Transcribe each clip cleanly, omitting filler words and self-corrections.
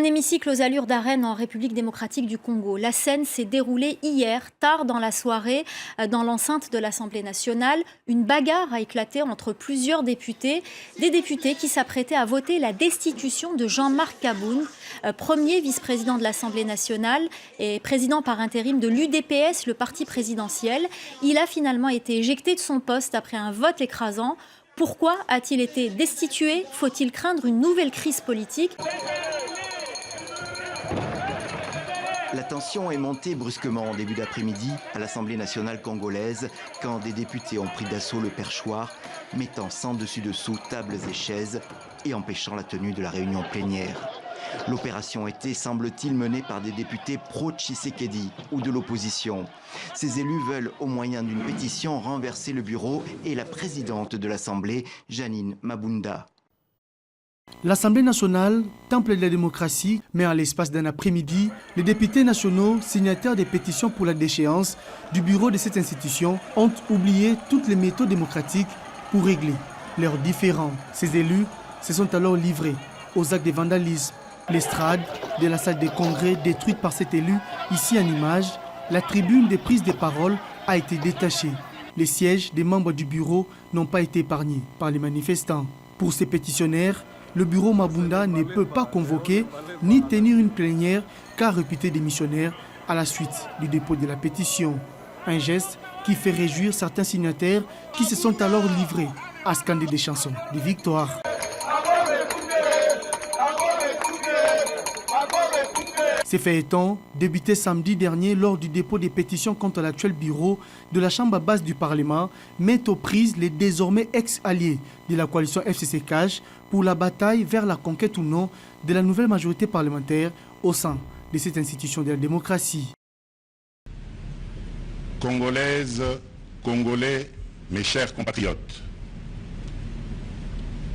Un hémicycle aux allures d'arène en République démocratique du Congo. La scène s'est déroulée hier, tard dans la soirée, dans l'enceinte de l'Assemblée nationale. Une bagarre a éclaté entre plusieurs députés, des députés qui s'apprêtaient à voter la destitution de Jean-Marc Kabound, premier vice-président de l'Assemblée nationale et président par intérim de l'UDPS, le parti présidentiel. Il a finalement été éjecté de son poste après un vote écrasant. Pourquoi a-t-il été destitué? Faut-il craindre une nouvelle crise politique? La tension est montée brusquement en début d'après-midi à l'Assemblée nationale congolaise quand des députés ont pris d'assaut le perchoir, mettant sans dessus-dessous tables et chaises et empêchant la tenue de la réunion plénière. L'opération était, semble-t-il, menée par des députés pro-Tshisekedi ou de l'opposition. Ces élus veulent, au moyen d'une pétition, renverser le bureau et la présidente de l'Assemblée, Janine Mabunda. L'Assemblée nationale, temple de la démocratie, mais en l'espace d'un après-midi, les députés nationaux, signataires des pétitions pour la déchéance du bureau de cette institution, ont oublié toutes les méthodes démocratiques pour régler leurs différends. Ces élus se sont alors livrés aux actes de vandalisme. L'estrade de la salle des congrès détruite par cet élu, ici en image, la tribune des prises de parole a été détachée. Les sièges des membres du bureau n'ont pas été épargnés par les manifestants. Pour ces pétitionnaires, le bureau Mabunda ne peut pas convoquer ni tenir une plénière car réputé démissionnaire à la suite du dépôt de la pétition. Un geste qui fait réjouir certains signataires qui se sont alors livrés à scander des chansons de victoire. Ces feuilletons, débutés samedi dernier lors du dépôt des pétitions contre l'actuel bureau de la Chambre basse du Parlement, mettent aux prises les désormais ex-alliés de la coalition FCC-CAJ pour la bataille vers la conquête ou non de la nouvelle majorité parlementaire au sein de cette institution de la démocratie. Congolaises, Congolais, mes chers compatriotes,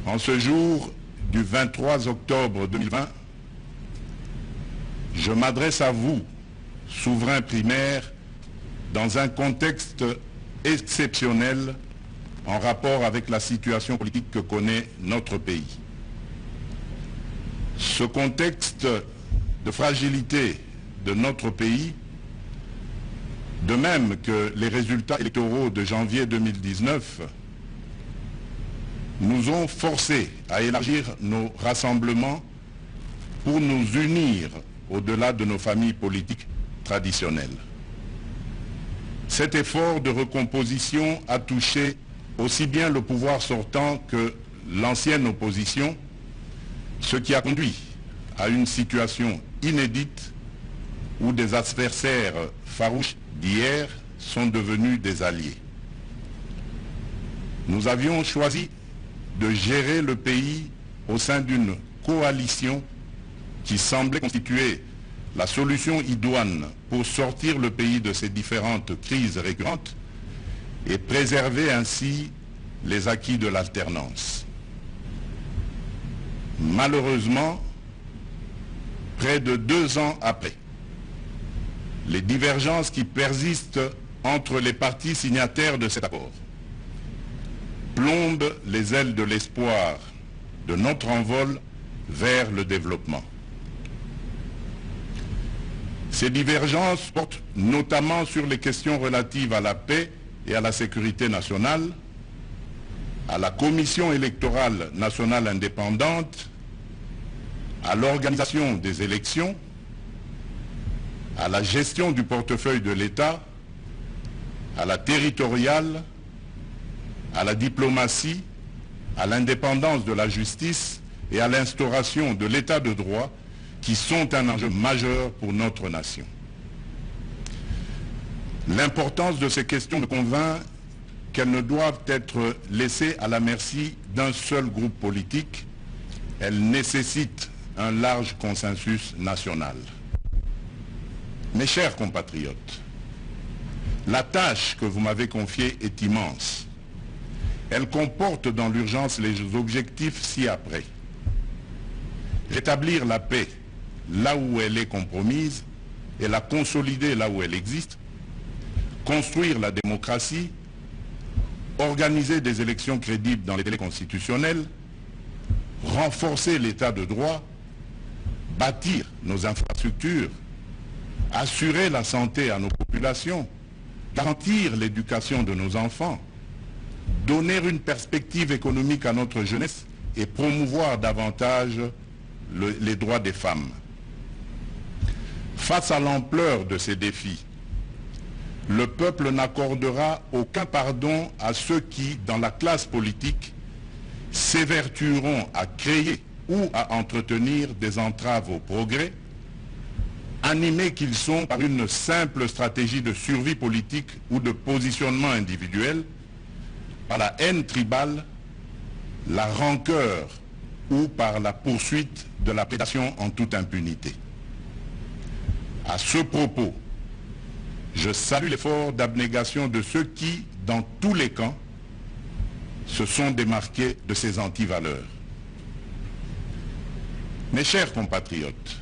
en ce jour du 23 octobre 2020, je m'adresse à vous, souverains primaires, dans un contexte exceptionnel en rapport avec la situation politique que connaît notre pays. Ce contexte de fragilité de notre pays, de même que les résultats électoraux de janvier 2019, nous ont forcés à élargir nos rassemblements pour nous unir au-delà de nos familles politiques traditionnelles. Cet effort de recomposition a touché aussi bien le pouvoir sortant que l'ancienne opposition, ce qui a conduit à une situation inédite où des adversaires farouches d'hier sont devenus des alliés. Nous avions choisi de gérer le pays au sein d'une coalition qui semblait constituer la solution idoine pour sortir le pays de ces différentes crises récurrentes et préserver ainsi les acquis de l'alternance. Malheureusement, près de 2 ans après, les divergences qui persistent entre les partis signataires de cet accord plombent les ailes de l'espoir de notre envol vers le développement. Ces divergences portent notamment sur les questions relatives à la paix et à la sécurité nationale, à la Commission électorale nationale indépendante, à l'organisation des élections, à la gestion du portefeuille de l'État, à la territoriale, à la diplomatie, à l'indépendance de la justice et à l'instauration de l'État de droit, qui sont un enjeu majeur pour notre nation. L'importance de ces questions me convainc qu'elles ne doivent être laissées à la merci d'un seul groupe politique. Elles nécessitent un large consensus national. Mes chers compatriotes, la tâche que vous m'avez confiée est immense. Elle comporte dans l'urgence les objectifs ci-après. Rétablir la paix là où elle est compromise et la consolider là où elle existe, construire la démocratie, organiser des élections crédibles dans les délais constitutionnels, renforcer l'état de droit, bâtir nos infrastructures, assurer la santé à nos populations, garantir l'éducation de nos enfants, donner une perspective économique à notre jeunesse et promouvoir davantage les droits des femmes. Face à l'ampleur de ces défis, le peuple n'accordera aucun pardon à ceux qui, dans la classe politique, s'évertueront à créer ou à entretenir des entraves au progrès, animés qu'ils sont par une simple stratégie de survie politique ou de positionnement individuel, par la haine tribale, la rancœur ou par la poursuite de la prédation en toute impunité. À ce propos, je salue l'effort d'abnégation de ceux qui, dans tous les camps, se sont démarqués de ces antivaleurs. Mes chers compatriotes,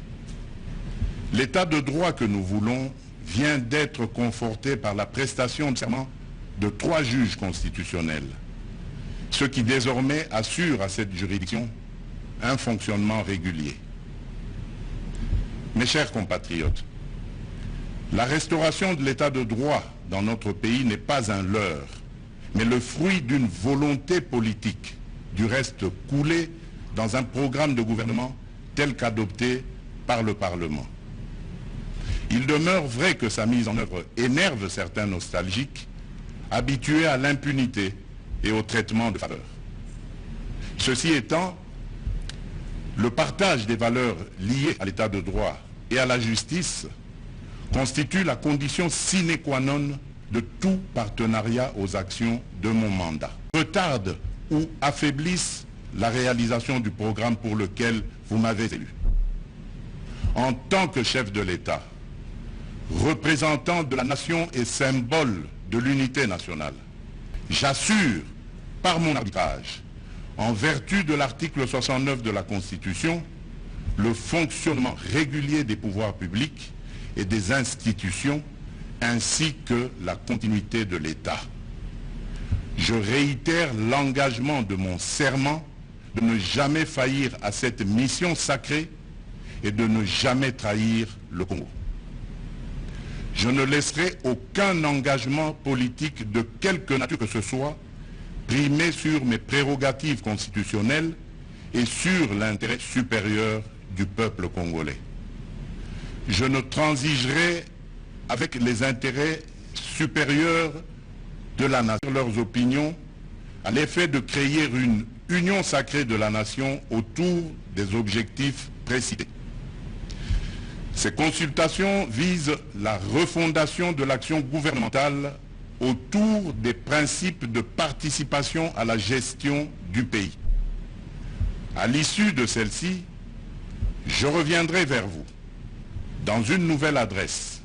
l'état de droit que nous voulons vient d'être conforté par la prestation de serment de 3 juges constitutionnels, ce qui désormais assure à cette juridiction un fonctionnement régulier. Mes chers compatriotes, la restauration de l'état de droit dans notre pays n'est pas un leurre, mais le fruit d'une volonté politique, du reste coulée dans un programme de gouvernement tel qu'adopté par le Parlement. Il demeure vrai que sa mise en œuvre énerve certains nostalgiques, habitués à l'impunité et au traitement de faveur. Ceci étant, le partage des valeurs liées à l'état de droit et à la justice constitue la condition sine qua non de tout partenariat aux actions de mon mandat. Retardent ou affaiblissent la réalisation du programme pour lequel vous m'avez élu. En tant que chef de l'État, représentant de la nation et symbole de l'unité nationale, j'assure par mon arbitrage, en vertu de l'article 69 de la Constitution, le fonctionnement régulier des pouvoirs publics et des institutions, ainsi que la continuité de l'État. Je réitère l'engagement de mon serment de ne jamais faillir à cette mission sacrée et de ne jamais trahir le Congo. Je ne laisserai aucun engagement politique de quelque nature que ce soit primer sur mes prérogatives constitutionnelles et sur l'intérêt supérieur du peuple congolais. Je ne transigerai avec les intérêts supérieurs de la nation, leurs opinions, à l'effet de créer une union sacrée de la nation autour des objectifs précités. Ces consultations visent la refondation de l'action gouvernementale autour des principes de participation à la gestion du pays. À l'issue de celle-ci, je reviendrai vers vous dans une nouvelle adresse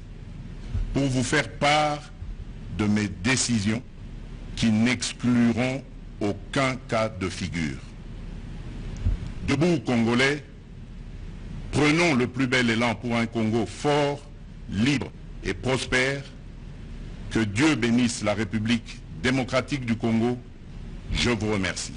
pour vous faire part de mes décisions qui n'excluront aucun cas de figure. Debout, Congolais, prenons le plus bel élan pour un Congo fort, libre et prospère. Que Dieu bénisse la République démocratique du Congo. Je vous remercie.